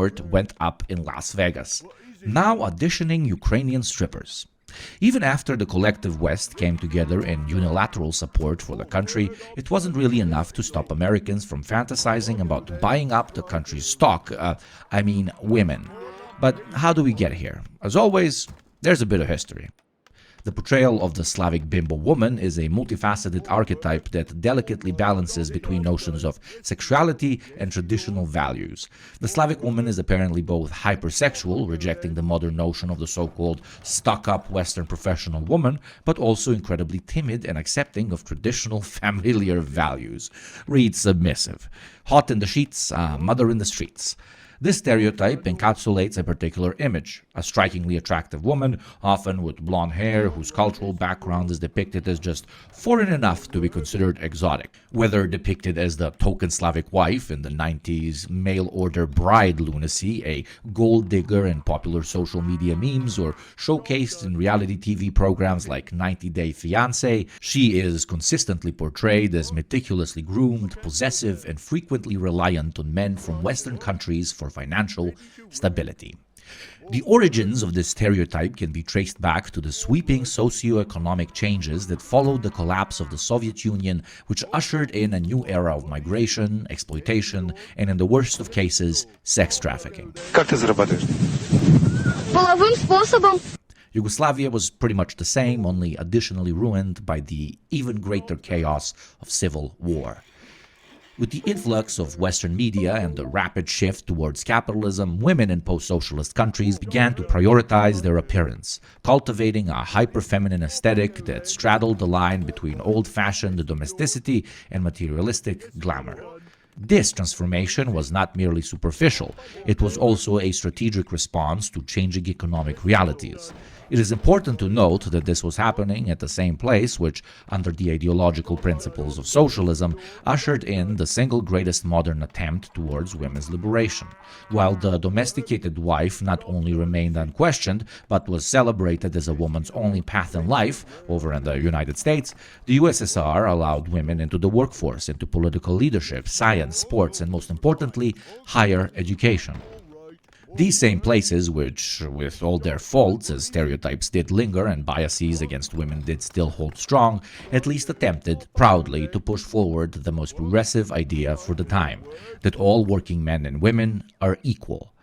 support went up in Las Vegas, now auditioning Ukrainian strippers. Even after the collective West came together in unilateral support for the country, it wasn't really enough to stop Americans from fantasizing about buying up the country's stock, women. But how do we get here? As always, there's a bit of history. The portrayal of the Slavic bimbo woman is a multifaceted archetype that delicately balances between notions of sexuality and traditional values. The Slavic woman is apparently both hypersexual, rejecting the modern notion of the so-called stuck-up Western professional woman, but also incredibly timid and accepting of traditional familiar values. Read submissive. Hot in the sheets, mother in the streets. This stereotype encapsulates a particular image, a strikingly attractive woman, often with blonde hair, whose cultural background is depicted as just foreign enough to be considered exotic. Whether depicted as the token Slavic wife in the 90s mail-order bride lunacy, a gold digger in popular social media memes, or showcased in reality TV programs like 90 Day Fiancé, she is consistently portrayed as meticulously groomed, possessive, and frequently reliant on men from Western countries for financial stability. The origins of this stereotype can be traced back to the sweeping socio-economic changes that followed the collapse of the Soviet Union, which ushered in a new era of migration, exploitation, and in the worst of cases, sex trafficking. Как ты зарабатываешь? Половым способом. Yugoslavia was pretty much the same, only additionally ruined by the even greater chaos of civil war. With the influx of Western media and the rapid shift towards capitalism, women in post-socialist countries began to prioritize their appearance, cultivating a hyper-feminine aesthetic that straddled the line between old-fashioned domesticity and materialistic glamour. This transformation was not merely superficial, it was also a strategic response to changing economic realities. It is important to note that this was happening at the same place which, under the ideological principles of socialism, ushered in the single greatest modern attempt towards women's liberation. While the domesticated wife not only remained unquestioned, but was celebrated as a woman's only path in life, over in the United States, the USSR allowed women into the workforce, into political leadership, science, sports, and most importantly, higher education. These same places, which, with all their faults as stereotypes did linger and biases against women did still hold strong, at least attempted proudly to push forward the most progressive idea for the time, that all working men and women are equal.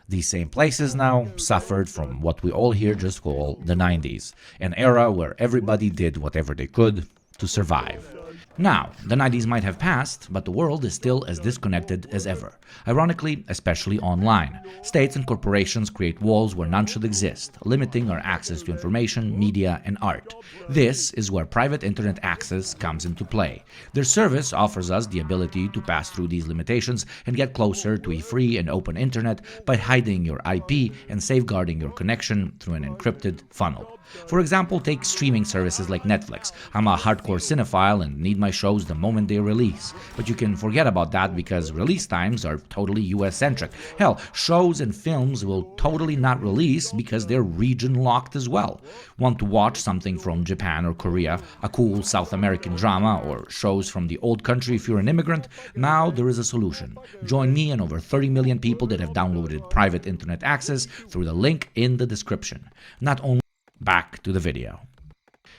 These same places now suffered from what we all here just call the 90s, an era where everybody did whatever they could to survive. Now, the 90s might have passed, but the world is still as disconnected as ever. Ironically, especially online. States and corporations create walls where none should exist, limiting our access to information, media, and art. This is where private internet access comes into play. Their service offers us the ability to pass through these limitations and get closer to a free and open internet by hiding your IP and safeguarding your connection through an encrypted funnel. For example, take streaming services like Netflix. I'm a hardcore cinephile and need my shows the moment they release. But you can forget about that because release times are totally US-centric. Hell, shows and films will totally not release because they're region-locked as well. Want to watch something from Japan or Korea, a cool South American drama, or shows from the old country if you're an immigrant? Now there is a solution. Join me and over 30 million people that have downloaded private internet access through the link in the description. Not only back to the video.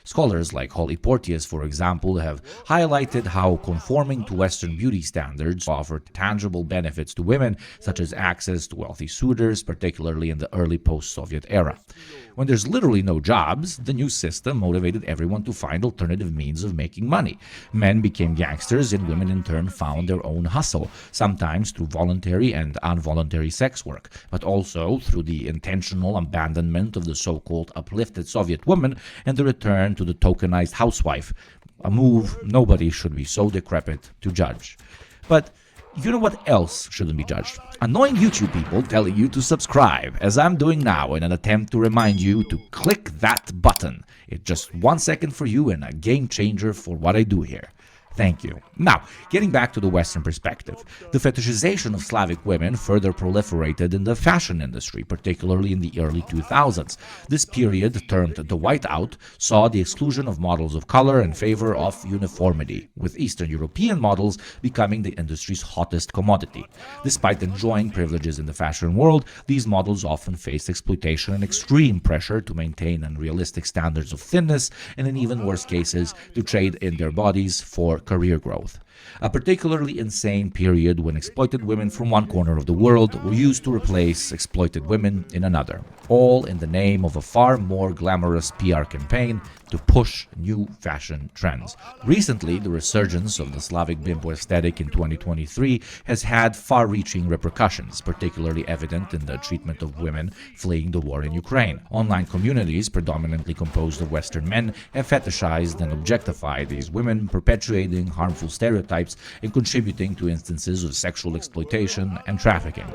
Scholars like Holly Porteous, for example, have highlighted how conforming to Western beauty standards offered tangible benefits to women, such as access to wealthy suitors, particularly in the early post-Soviet era. When there's literally no jobs, the new system motivated everyone to find alternative means of making money. Men became gangsters, and women in turn found their own hustle, sometimes through voluntary and involuntary sex work, but also through the intentional abandonment of the so-called uplifted Soviet woman and the return to the tokenized housewife, a move nobody should be so decrepit to judge. But you know what else shouldn't be judged? Annoying YouTube people telling you to subscribe, as I'm doing now in an attempt to remind you to click that button. It's just 1 second for you and a game changer for what I do here. Thank you. Now, getting back to the Western perspective, the fetishization of Slavic women further proliferated in the fashion industry, particularly in the early 2000s. This period, termed the whiteout, saw the exclusion of models of color in favor of uniformity, with Eastern European models becoming the industry's hottest commodity. Despite enjoying privileges in the fashion world, these models often faced exploitation and extreme pressure to maintain unrealistic standards of thinness, and in even worse cases, to trade in their bodies for career growth. A particularly insane period when exploited women from one corner of the world were used to replace exploited women in another, all in the name of a far more glamorous PR campaign to push new fashion trends. Recently, the resurgence of the Slavic bimbo aesthetic in 2023 has had far-reaching repercussions, particularly evident in the treatment of women fleeing the war in Ukraine. Online communities, predominantly composed of Western men, have fetishized and objectified these women, perpetuating harmful stereotypes and contributing to instances of sexual exploitation and trafficking.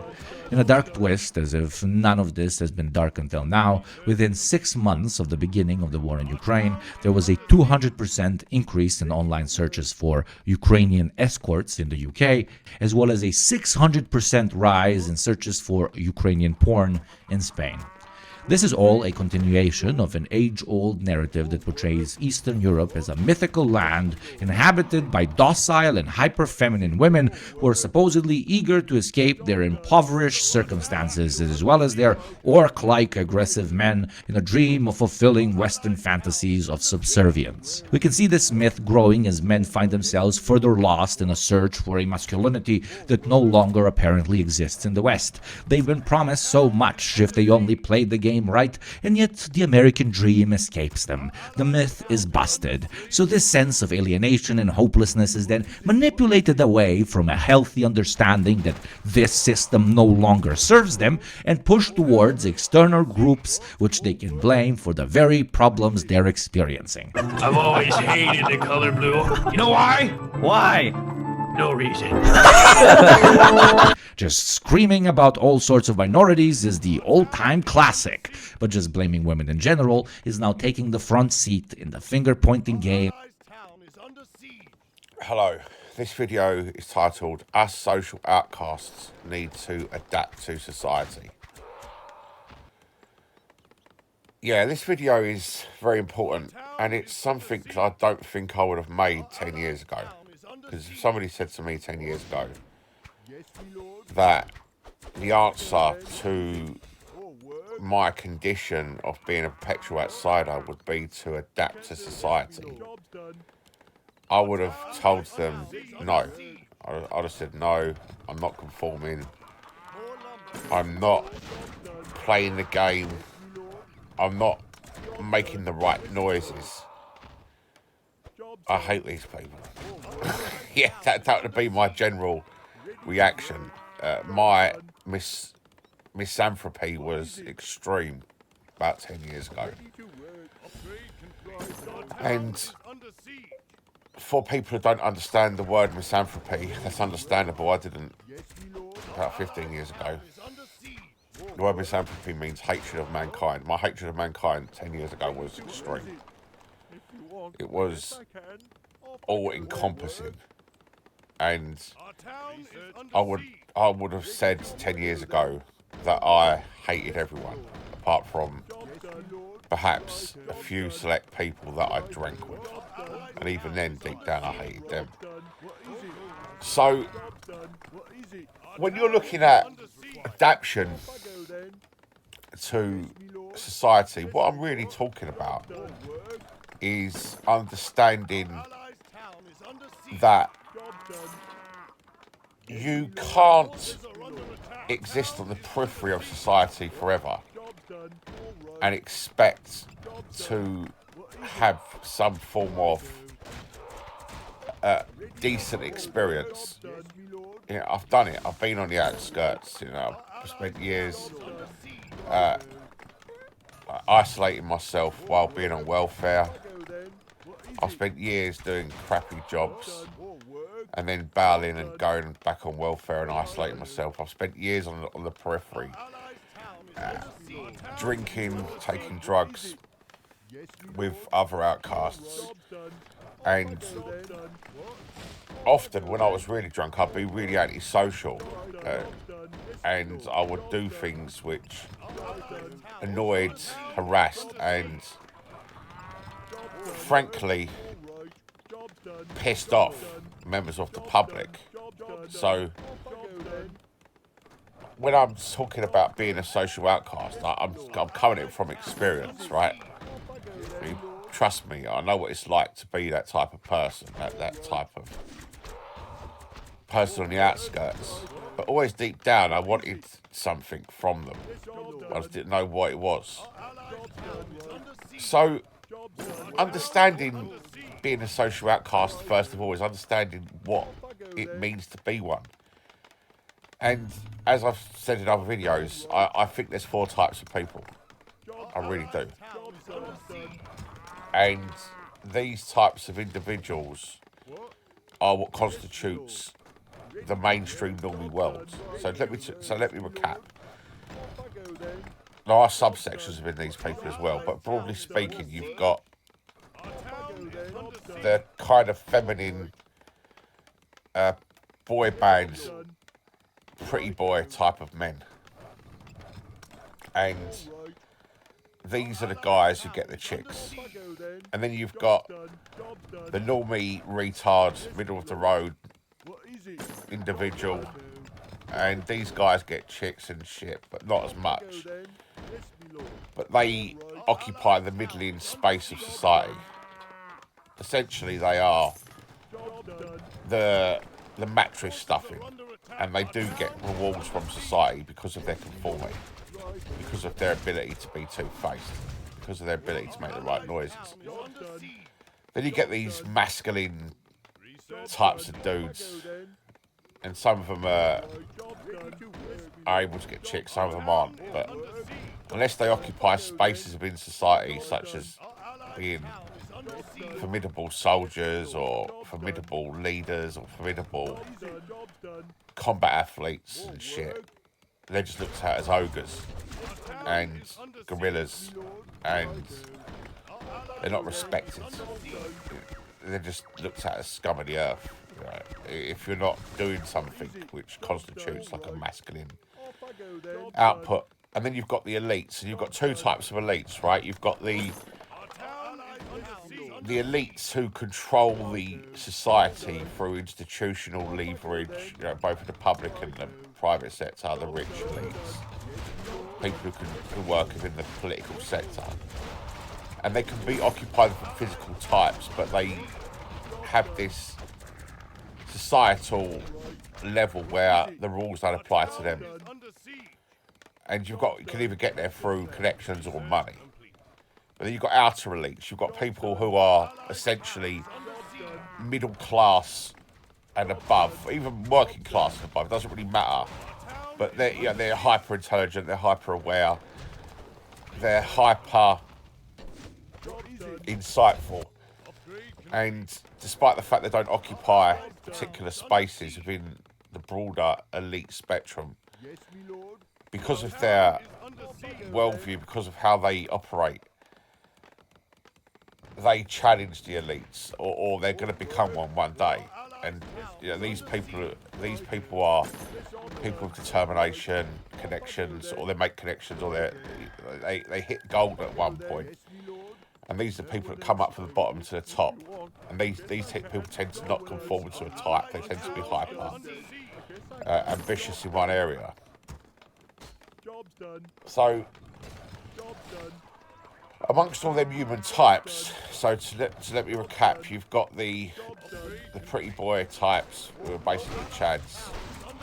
In a dark twist, as if none of this has been dark until now, within 6 months of the beginning of the war in Ukraine, there was a 200% increase in online searches for Ukrainian escorts in the UK, as well as a 600% rise in searches for Ukrainian porn in Spain. This is all a continuation of an age-old narrative that portrays Eastern Europe as a mythical land inhabited by docile and hyper-feminine women who are supposedly eager to escape their impoverished circumstances, as well as their orc-like aggressive men in a dream of fulfilling Western fantasies of subservience. We can see this myth growing as men find themselves further lost in a search for a masculinity that no longer apparently exists in the West. They've been promised so much if they only played the game right, and yet the American dream escapes them. The myth is busted. So this sense of alienation and hopelessness is then manipulated away from a healthy understanding that this system no longer serves them and pushed towards external groups which they can blame for the very problems they're experiencing. I've always hated the color blue. You know why? Why? No reason. Just screaming about all sorts of minorities is the old-time classic, but just blaming women in general is now taking the front seat in the finger-pointing game. Hello, this video is titled Us Social Outcasts Need to Adapt to Society. Yeah, this video is very important, and it's something that I don't think I would have made 10 years ago. Because if somebody said to me 10 years ago that the answer to my condition of being a perpetual outsider would be to adapt to society, I would have told them no. I'd have said no, I'm not conforming, I'm not playing the game, I'm not making the right noises. I hate these people. Yeah, that would be my general reaction. My misanthropy was extreme about 10 years ago. And for people who don't understand the word misanthropy, that's understandable. I didn't about 15 years ago. The word misanthropy means hatred of mankind. My hatred of mankind 10 years ago was extreme. It was all-encompassing. And I would have said 10 years ago that I hated everyone, apart from perhaps a few select people that I drank with. And even then, deep down, I hated them. So, when you're looking at adaptation to society, what I'm really talking about is understanding that you can't exist on the periphery of society forever and expect to have some form of decent experience. You know, I've done it. I've been on the outskirts. You know, I've spent years isolating myself while being on welfare. I've spent years doing crappy jobs and then bailing and going back on welfare and isolating myself. I've spent years on the periphery, drinking, taking drugs with other outcasts. And often when I was really drunk, I'd be really antisocial. And I would do things which annoyed, harassed, and frankly pissed off members of the public. So when I'm talking about being a social outcast, I'm coming in from experience, right? Trust me, I know what it's like to be that type of person, that type of person on the outskirts. But always deep down, I wanted something from them. I just didn't know what it was. So, understanding being a social outcast, first of all, is understanding what it means to be one. And as I've said in other videos, I think there's 4 types of people. I really do. And these types of individuals are what constitutes the mainstream normal world. So let me recap. There are subsections within these people as well, but broadly speaking, you've got the kind of feminine boy bands, pretty boy type of men, and these are the guys who get the chicks. And then you've got the normie, retard, middle of the road individual, and these guys get chicks and shit, but not as much. But they occupy the middling space of society. Essentially, they are the mattress stuffing, and they do get rewards from society because of their conformity, because of their ability to be two-faced, because of their ability to make the right noises. Then you get these masculine types of dudes, and some of them are able to get chicks, some of them aren't. But unless they occupy spaces within society, such as being formidable soldiers or formidable leaders or formidable combat athletes and shit, they're just looked at as ogres and gorillas, and they're not respected. They're just looked at as scum of the earth. Right? If you're not doing something which constitutes like a masculine output. And then you've got the elites, and you've got 2 types of elites, right? You've got the elites who control the society through institutional leverage, both in the public and the private sector, the rich elites. People who can work within the political sector. And they can be occupied with physical types, but they have this societal level where the rules don't apply to them. And you can either get there through connections or money. But then you've got outer elites. You've got people who are essentially middle class and above, even working class and above. It doesn't really matter. But they're hyper intelligent. They're hyper aware. They're hyper insightful. And despite the fact they don't occupy particular spaces within the broader elite spectrum, because of their worldview, because of how they operate, they challenge the elites, or they're going to become one day. And these people are people of determination, connections, or they make connections, or they hit gold at one point. And these are people that come up from the bottom to the top. And these people tend to not conform to a type. They tend to be hyper ambitious in one area. So, amongst all them human types, so to let me recap, you've got the pretty boy types, who are basically chads.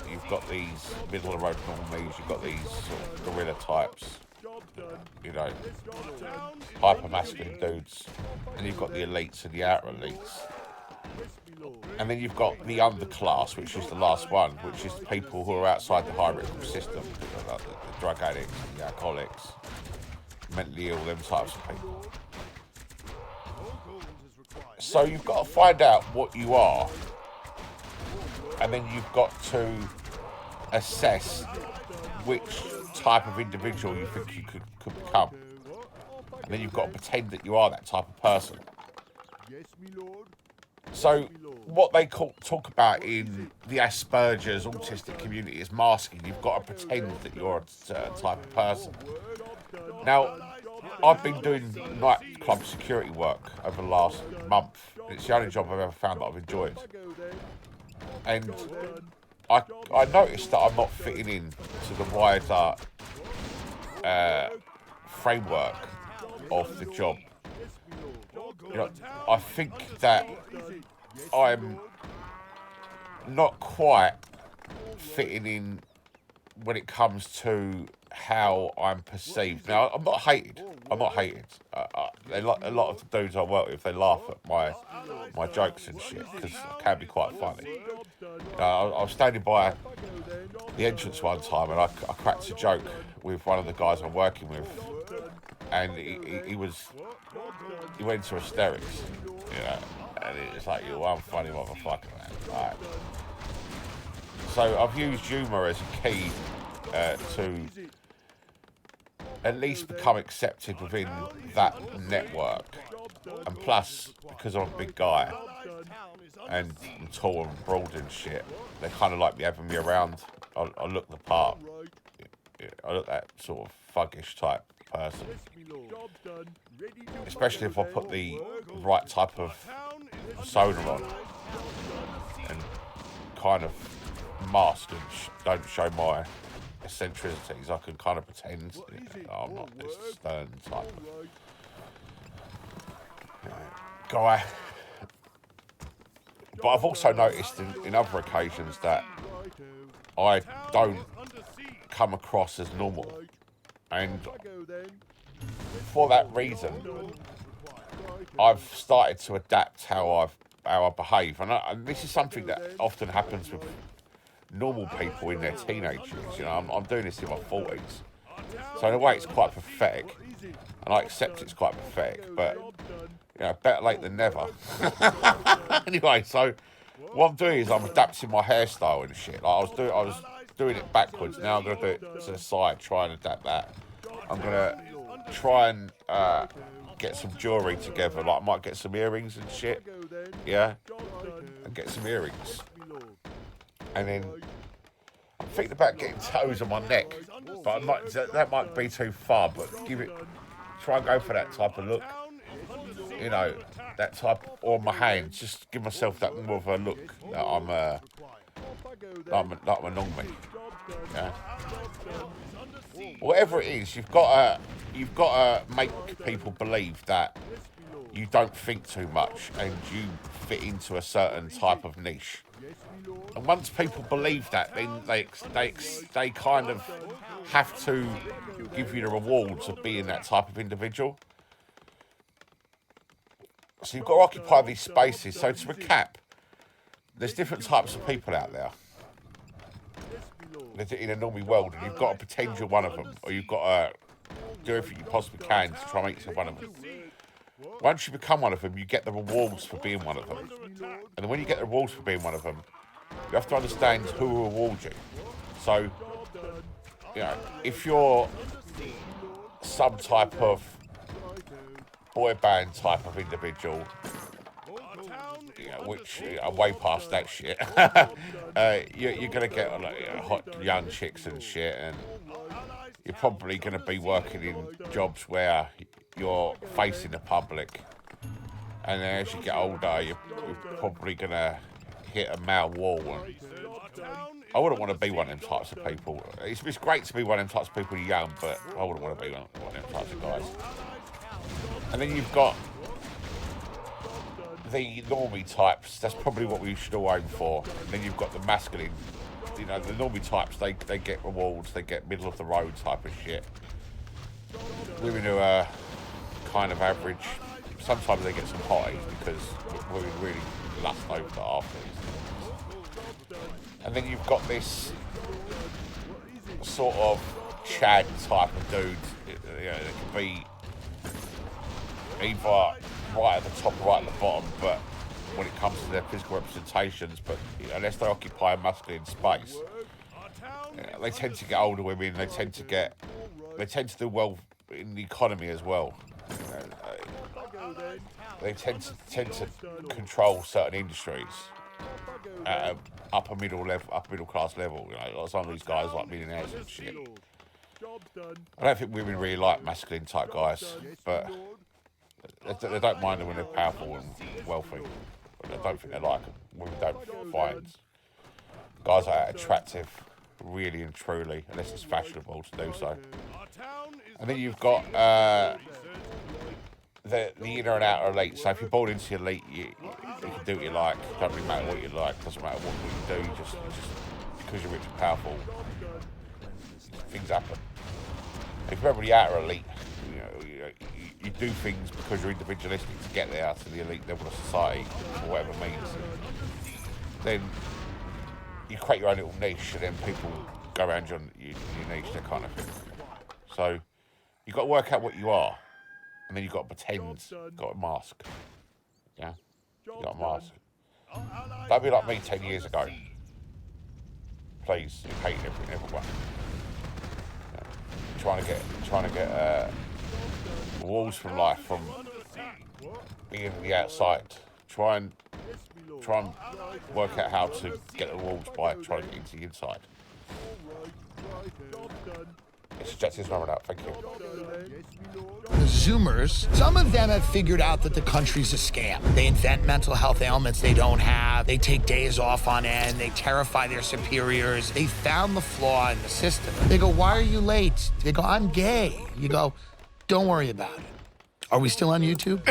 You've got these middle of the road normies. You've got these sort of gorilla types, hyper masculine dudes, and you've got the elites and the outer elites. And then you've got the underclass, which is the last one, which is the people who are outside the hierarchical system, like the drug addicts, the alcoholics, mentally ill, them types of people. So you've got to find out what you are, and then you've got to assess which type of individual you think you could become. And then you've got to pretend that you are that type of person. So what they talk about in the Asperger's autistic community is masking. You've got to pretend that you're a certain type of person. Now, I've been doing nightclub security work over the last month. It's the only job I've ever found that I've enjoyed. And I noticed that I'm not fitting in to the wider framework of the job. You know, I think that I'm not quite fitting in when it comes to how I'm perceived. Now, I'm not hated. A lot of the dudes I work with, they laugh at my jokes and shit because it can be quite funny. I was standing by the entrance one time and I cracked a joke with one of the guys I'm working with, and he went into hysterics, you know, and it's like, you're one funny motherfucker, man. Right. So I've used humour as a key to at least become accepted within that network. And plus, because I'm a big guy and I'm tall and broad and shit, they kind of like me having me around. I look the part. I look that sort of thuggish type person. Especially if I put the right type of persona on and kind of mask and don't show my eccentricities. I can kind of pretend I'm not this stern type of guy. But I've also noticed in other occasions that I don't come across as normal, and for that reason I've started to adapt how I behave, and this is something that often happens with normal people in their teenage years. You know, I'm doing this in my 40s, so in a way it's quite pathetic, and I accept it's quite pathetic, but you know, better late than never. Anyway, so what I'm doing is I'm adapting my hairstyle and shit. Like I was doing it backwards. Now I'm gonna do it to the side, try and adapt that. I'm gonna try and get some jewellery together. Like I might get some earrings and shit. Yeah, and get some earrings. And then I'm thinking about getting toes on my neck, but that might be too far. But try and go for that type of look. You know, that type, or my hands. Just give myself that more of a look that I'm a non-me. Yeah. Whatever it is, you've got to make people believe that you don't think too much and you fit into a certain type of niche. And once people believe that, then they kind of have to give you the rewards of being that type of individual. So you've got to occupy these spaces. So to recap, there's different types of people out there in a normal world, and you've got to pretend you're one of them, or you've got to do everything you possibly can to try and make yourself one of them. Once you become one of them, you get the rewards for being one of them. And then when you get the rewards for being one of them, you have to understand who will reward you. So, you know, if you're some type of boy band type of individual, you know, which I'm way past that shit, you're going to get hot young chicks and shit, and you're probably going to be working in jobs where you're facing the public, and then as you get older, you're probably going to hit a male wall. And I wouldn't want to be one of them types of people. It's great to be one of them types of people young, but I wouldn't want to be one of them types of guys. And then you've got the normie types. That's probably what we should all aim for. And then you've got the masculine. You know, the normie types, they get rewards, they get middle of the road type of shit. Women who are kind of average, sometimes they get some hotties because women really lust over the after these. And then you've got this sort of Chad type of dude. You know, it can be either right at the top or right at the bottom, but when it comes to their physical representations, but unless they occupy a masculine space, they tend to get older women. They tend to do well in the economy as well. they tend to control certain industries at upper middle class level. You know, like some of these guys like millionaires and shit. I don't think women really like masculine type guys, but they don't mind them when they're powerful and wealthy. But I don't think they like them. Women don't find guys like that attractive, really and truly, unless it's fashionable to do so. And then you've got the inner and outer elite. So if you're born into the elite, you can do what you like. Don't really matter what you like. Doesn't matter what you do. Just because you're rich and powerful, things happen. If you're the outer elite, you do things because you're individualistic to get there to the elite level of society, or whatever it means. Then you create your own little niche, and then people go around your niche, that kind of thing. So you've got to work out what you are, and then you've got to pretend, you've got a mask. Yeah? You've got a mask. Don't be like me 10 years ago. Please, you hate everyone. Yeah. Trying to get walls from life from being the outside. Try and work out how to get the walls by trying to get into the inside. It's Jetsy's running out, thank you. The Zoomers, some of them have figured out that the country's a scam. They invent mental health ailments they don't have. They take days off on end. They terrify their superiors. They found the flaw in the system. They go, why are you late? They go, I'm gay. You go, don't worry about it. Are we still on YouTube?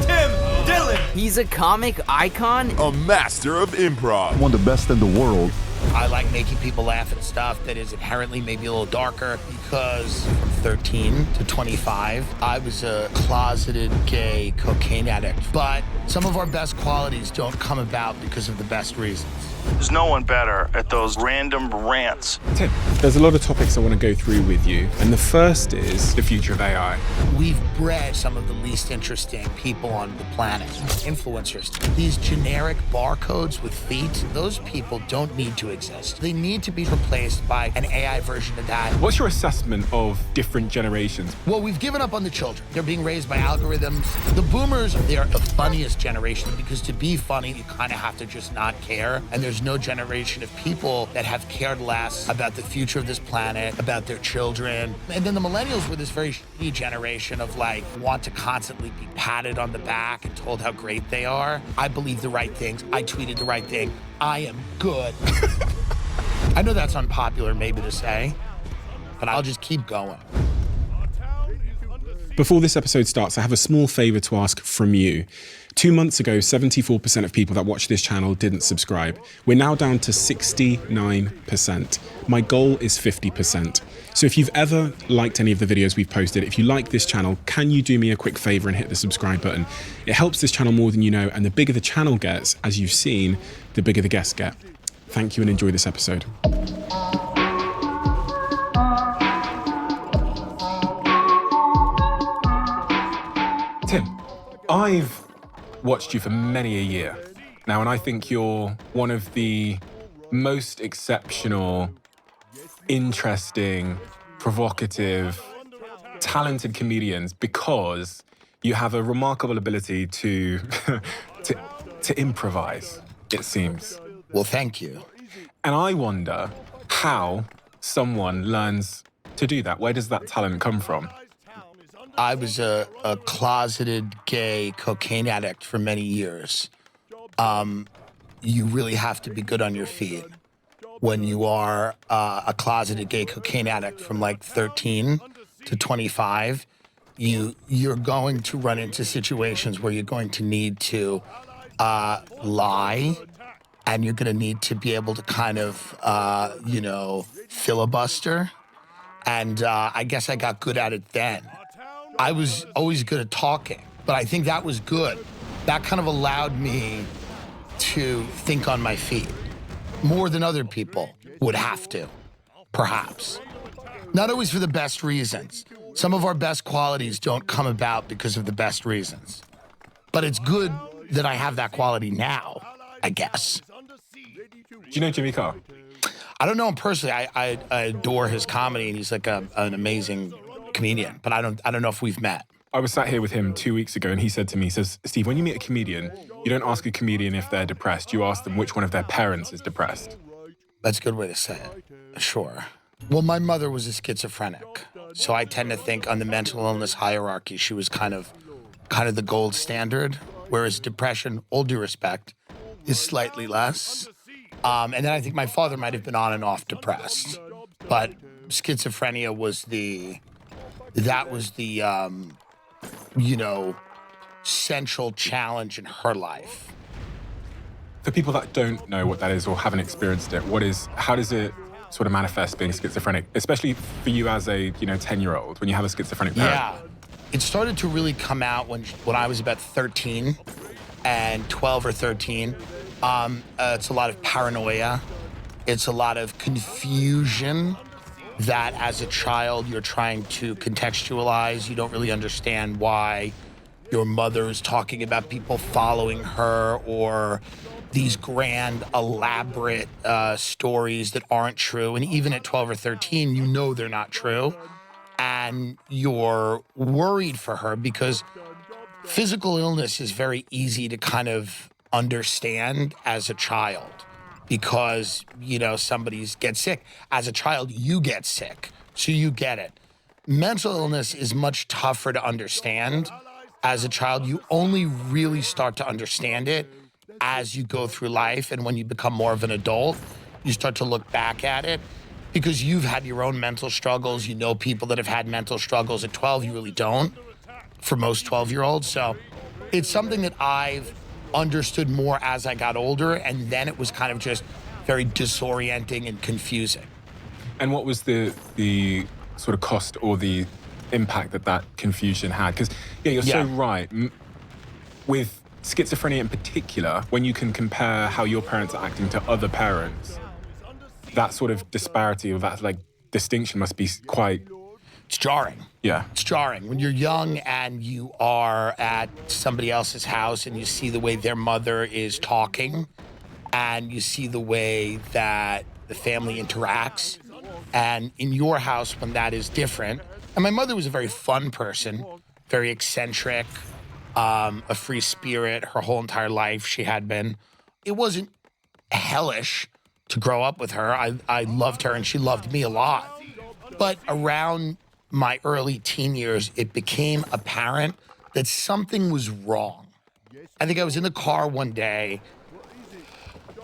Tim Dillon! He's a comic icon. A master of improv. One of the best in the world. I like making people laugh at stuff that is inherently maybe a little darker because from 13 to 25, I was a closeted gay cocaine addict. But some of our best qualities don't come about because of the best reasons. There's no one better at those random rants. Tim, there's a lot of topics I want to go through with you, and the first is the future of AI. We've bred some of the least interesting people on the planet. Influencers. These generic barcodes with feet, those people don't need to exist. They need to be replaced by an AI version of that. What's your assessment of different generations? Well, we've given up on the children. They're being raised by algorithms. The boomers, they're the funniest generation because to be funny, you kind of have to just not care. And there's no generation of people that have cared less about the future of this planet, about their children. And then the millennials were this very shitty generation of like, want to constantly be patted on the back and told how great they are. I believe the right things. I tweeted the right thing. I am good. I know that's unpopular maybe to say, but I'll just keep going. Before this episode starts, I have a small favor to ask from you. 2 months ago, 74% of people that watch this channel didn't subscribe. We're now down to 69%. My goal is 50%. So if you've ever liked any of the videos we've posted, if you like this channel, can you do me a quick favor and hit the subscribe button? It helps this channel more than you know, and the bigger the channel gets, as you've seen, the bigger the guests get. Thank you and enjoy this episode. Tim, I've watched you for many a year now, and I think you're one of the most exceptional, interesting, provocative, talented comedians because you have a remarkable ability to to improvise, it seems. Well, thank you. And I wonder how someone learns to do that. Where does that talent come from? I was a closeted gay cocaine addict for many years. You really have to be good on your feet when you are a closeted gay cocaine addict from like 13 to 25. You're going to run into situations where you're going to need to lie, and you're going to need to be able to kind of, filibuster. And I guess I got good at it then. I was always good at talking, but I think that was good. That kind of allowed me to think on my feet more than other people would have to, perhaps. Not always for the best reasons. Some of our best qualities don't come about because of the best reasons. But it's good that I have that quality now, I guess. Do you know Jimmy Carr? I don't know him personally. I adore his comedy, and he's like an amazing comedian, but I don't know if we've met. I was sat here with him 2 weeks ago and he said to me, he says, Steve, when you meet a comedian, you don't ask a comedian if they're depressed. You ask them which one of their parents is depressed. That's a good way to say it. Sure. Well, my mother was a schizophrenic. So I tend to think on the mental illness hierarchy, she was kind of the gold standard, whereas depression, all due respect, is slightly less. And then I think my father might have been on and off depressed. But schizophrenia was the central challenge in her life. For people that don't know what that is or haven't experienced it, how does it sort of manifest being schizophrenic, especially for you as a 10-year-old when you have a schizophrenic parent? Yeah, it started to really come out when I was about 13 and 12 or 13. It's a lot of paranoia. It's a lot of confusion that as a child you're trying to contextualize. You don't really understand why your mother is talking about people following her or these grand, elaborate stories that aren't true. And even at 12 or 13, you know they're not true. And you're worried for her because physical illness is very easy to kind of understand as a child because, somebody gets sick. As a child, you get sick, so you get it. Mental illness is much tougher to understand. As a child, you only really start to understand it as you go through life. And when you become more of an adult, you start to look back at it because you've had your own mental struggles. You know people that have had mental struggles. At 12, you really don't, for most 12-year-olds. So it's something that I've understood more as I got older. And then it was kind of just very disorienting and confusing. And what was the sort of cost or the impact that confusion had? Because, you're so right. With schizophrenia in particular, when you can compare how your parents are acting to other parents, that sort of disparity or that distinction must be quite... It's jarring. Yeah. It's jarring. When you're young and you are at somebody else's house and you see the way their mother is talking and you see the way that the family interacts, and in your house when that is different. And my mother was a very fun person, very eccentric, a free spirit her whole entire life she had been. It wasn't hellish to grow up with her. I loved her and she loved me a lot. But around my early teen years, it became apparent that something was wrong. I think I was in the car one day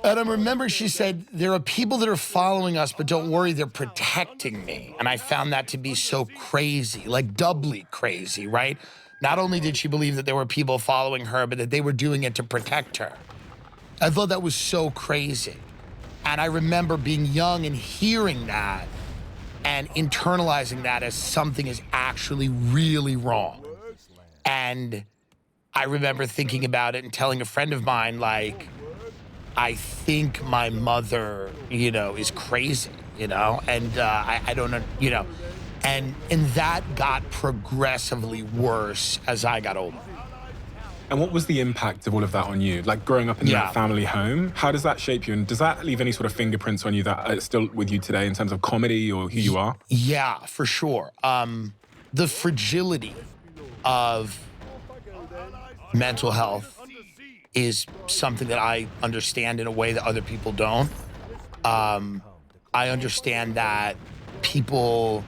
and I remember she said, there are people that are following us, but don't worry, they're protecting me. And I found that to be so crazy, doubly crazy, right? Not only did she believe that there were people following her, but that they were doing it to protect her. I thought that was so crazy. And I remember being young and hearing that and internalizing that as something is actually really wrong. And I remember thinking about it and telling a friend of mine, I think my mother, is crazy, and I don't know, and that got progressively worse as I got older. And what was the impact of all of that on you? Growing up in that family home, how does that shape you? And does that leave any sort of fingerprints on you that are still with you today in terms of comedy or who you are? Yeah, for sure. The fragility of mental health is something that I understand in a way that other people don't. I understand that people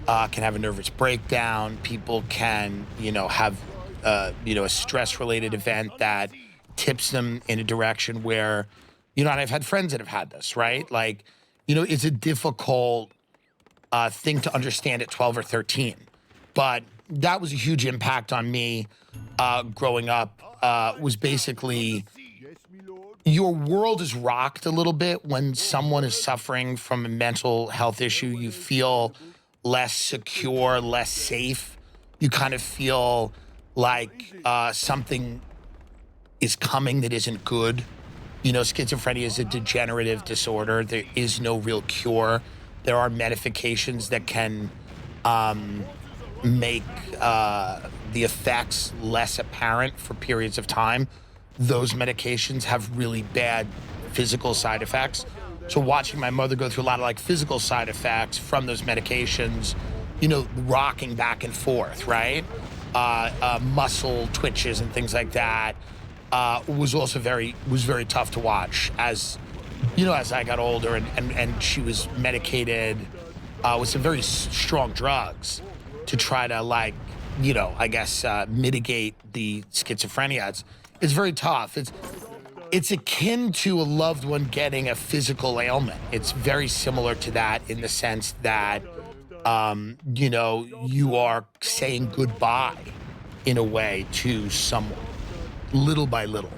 can have a nervous breakdown. People can, have, a stress-related event that tips them in a direction where, and I've had friends that have had this, right? It's a difficult thing to understand at 12 or 13. But that was a huge impact on me growing up. Was basically your world is rocked a little bit when someone is suffering from a mental health issue. You feel less secure, less safe. You kind of feel like something is coming that isn't good. Schizophrenia is a degenerative disorder. There is no real cure. There are medications that can make the effects less apparent for periods of time. Those medications have really bad physical side effects. So watching my mother go through a lot of physical side effects from those medications, rocking back and forth, right? muscle twitches and things like that, was very tough to watch. As you know, as I got older and she was medicated with some very strong drugs to try to, like, you know, I guess mitigate the schizophrenia. It's very tough. It's akin to a loved one getting a physical ailment. It's very similar to that in the sense that, you know, you are saying goodbye in a way to someone, little by little.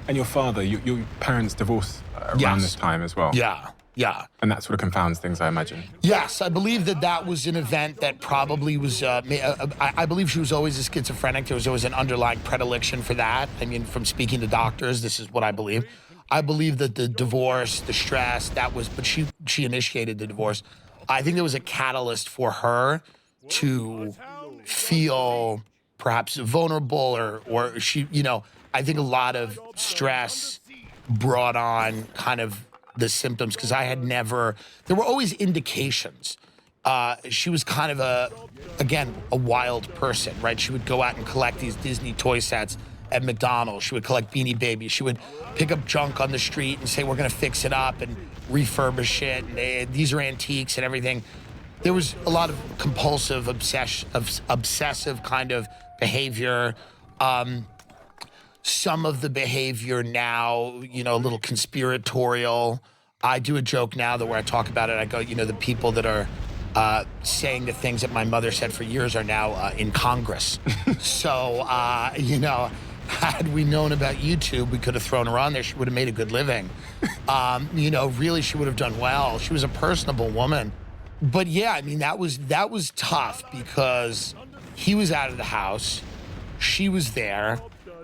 And your father, your parents divorced around Yes. this time as well. Yeah. And that sort of confounds things, I imagine. Yes, I believe that was an event that probably was, I believe she was always a schizophrenic. There was always an underlying predilection for that. I mean, from speaking to doctors, this is what I believe. I believe that the divorce, the stress, but she initiated the divorce. I think there was a catalyst for her to feel perhaps vulnerable or she, you know, I think a lot of stress brought on kind of the symptoms, because there were always indications. She was kind of a wild person, right? She would go out and collect these Disney toy sets at McDonald's. She would collect Beanie Babies. She would pick up junk on the street and say, we're gonna fix it up and refurbish it. And these are antiques and everything. There was a lot of compulsive, obsessive kind of behavior. Some of the behavior now, you know, a little conspiratorial. I do a joke now that where I talk about it, I go, you know, the people that are saying the things that my mother said for years are now in Congress. So, you know, had we known about YouTube, we could have thrown her on there. She would have made a good living. You know, really, she would have done well. She was a personable woman. But yeah, I mean, that was tough because he was out of the house. She was there.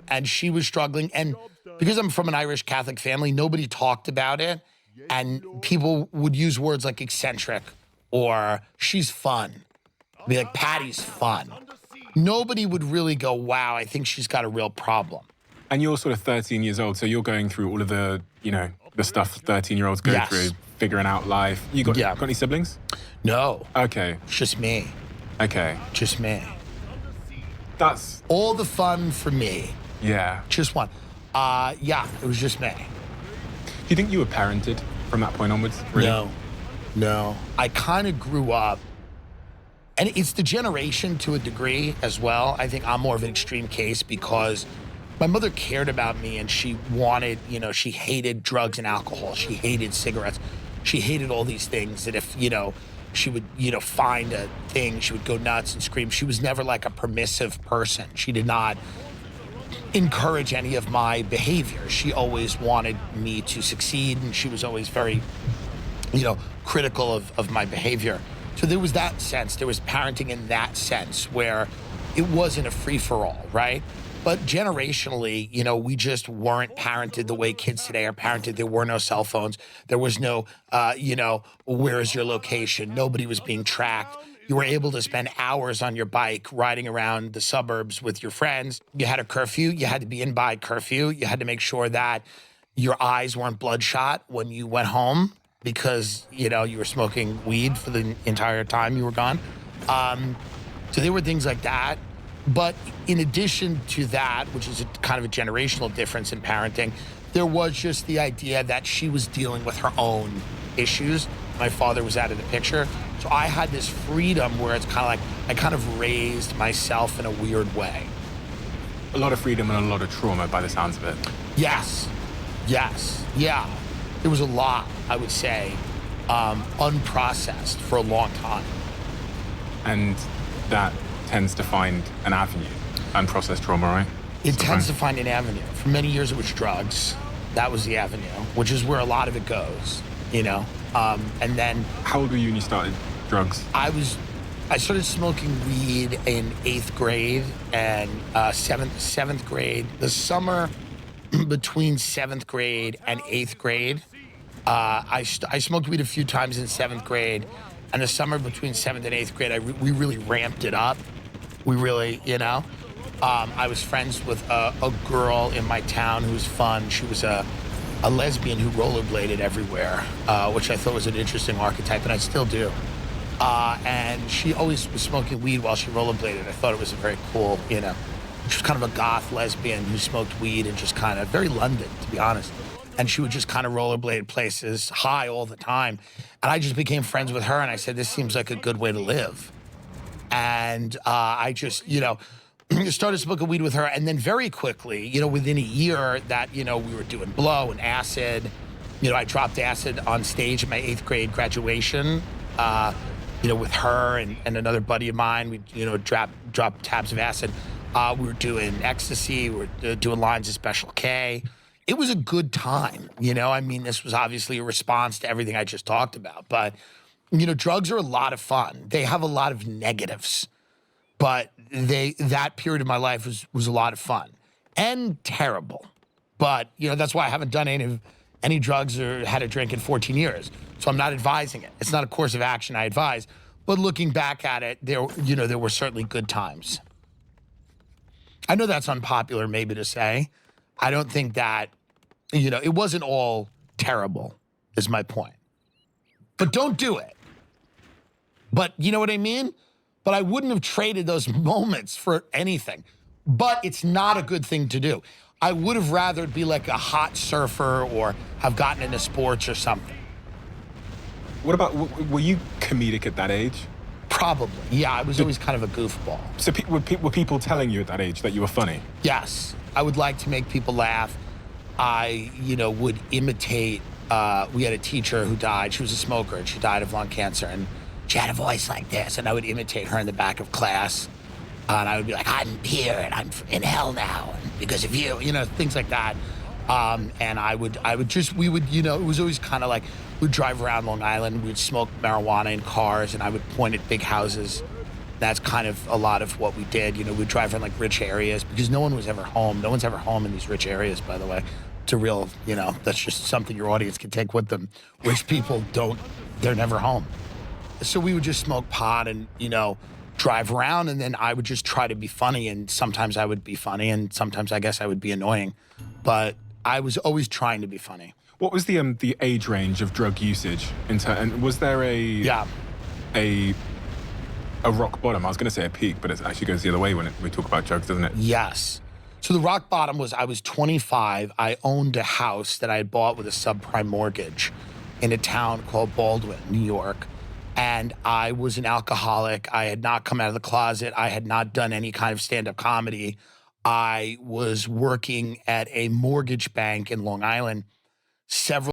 And she was struggling. And because I'm from an Irish Catholic family, nobody talked about it. And people would use words like eccentric or she's fun. Be like, Patty's fun. Nobody would really go, wow, I think she's got a real problem. And you're sort of 13 years old, so you're going through all of the, you know, the stuff 13-year-olds go Yes. through, figuring out life. Got any siblings? No. Okay. It's just me. Okay. Just me. That's... all the fun for me. Yeah. Just one. Yeah, it was just me. Do you think you were parented from that point onwards? Really? No. I kind of grew up, and it's the generation to a degree as well. I think I'm more of an extreme case because my mother cared about me and she wanted, you know, she hated drugs and alcohol. She hated cigarettes. She hated all these things that if, you know, she would, you know, find a thing, she would go nuts and scream. She was never like a permissive person. She did not encourage any of my behavior. She always wanted me to succeed, and she was always very, you know, critical of my behavior. So there was that sense, there was parenting in that sense where it wasn't a free-for-all, right? But generationally, you know, we just weren't parented the way kids today are parented. There were no cell phones. There was no, you know, where is your location? Nobody was being tracked. You were able to spend hours on your bike riding around the suburbs with your friends. You had a curfew. You had to be in by curfew. You had to make sure that your eyes weren't bloodshot when you went home because, you know, you were smoking weed for the entire time you were gone. So there were things like that. But in addition to that, which is a kind of a generational difference in parenting, there was just the idea that she was dealing with her own issues. My father was out of the picture. So I had this freedom where it's kind of like I kind of raised myself in a weird way. A lot of freedom and a lot of trauma by the sounds of it. Yes. Yeah. There was a lot, I would say, unprocessed for a long time. And that tends to find an avenue, unprocessed trauma, right? It tends to find an avenue. For many years it was drugs. That was the avenue, which is where a lot of it goes, you know? And then... How old were you when you started drugs? I started smoking weed in 8th grade and 7th grade. The summer between 7th grade and 8th grade, I smoked weed a few times in 7th grade. And the summer between 7th and 8th grade, we really ramped it up. We really, you know, I was friends with a girl in my town who was fun. She was a lesbian who rollerbladed everywhere, which I thought was an interesting archetype, and I still do. And and she always was smoking weed while she rollerbladed. I thought it was a very cool, you know, she was kind of a goth lesbian who smoked weed and just kind of very London, to be honest. And she would just kind of rollerblade places high all the time. And I just became friends with her, and I said, this seems like a good way to live. And I just, you know, started smoking weed with her. And then very quickly, you know, within a year that, you know, we were doing blow and acid. You know, I dropped acid on stage at my 8th grade graduation, you know, with her and another buddy of mine. We, you know, drop tabs of acid. We were doing ecstasy. We were doing lines of Special K. It was a good time, you know? I mean, this was obviously a response to everything I just talked about. But, you know, drugs are a lot of fun. They have a lot of negatives. But that period of my life was a lot of fun and terrible. But, you know, that's why I haven't done any drugs or had a drink in 14 years. So I'm not advising it. It's not a course of action I advise. But looking back at it, there were certainly good times. I know that's unpopular maybe to say. I don't think that, you know, it wasn't all terrible, is my point. But don't do it. But you know what I mean? But I wouldn't have traded those moments for anything. But it's not a good thing to do. I would have rather be like a hot surfer or have gotten into sports or something. What about, were you comedic at that age? Probably. Yeah, I was always kind of a goofball. So were people telling you at that age that you were funny? Yes. I would like to make people laugh. I, you know, would imitate, we had a teacher who died. She was a smoker and she died of lung cancer. And she had a voice like this. And I would imitate her in the back of class. And I would be like, I'm here and I'm in hell now because of you, you know, things like that. And we would, you know, it was always kind of like, we'd drive around Long Island, we'd smoke marijuana in cars, and I would point at big houses. That's kind of a lot of what we did. You know, we'd drive around like rich areas because no one was ever home. No one's ever home in these rich areas, by the way. It's a real, you know, that's just something your audience can take with them. Rich people they're never home. So we would just smoke pot and, you know, drive around, and then I would just try to be funny, and sometimes I would be funny, and sometimes I guess I would be annoying. But I was always trying to be funny. What was the age range of drug usage? And was there a rock bottom? I was going to say a peak, but it actually goes the other way when we talk about drugs, doesn't it? Yes. So the rock bottom was I was 25. I owned a house that I had bought with a subprime mortgage in a town called Baldwin, New York. And I was an alcoholic. I had not come out of the closet. I had not done any kind of stand-up comedy. I was working at a mortgage bank in Long Island several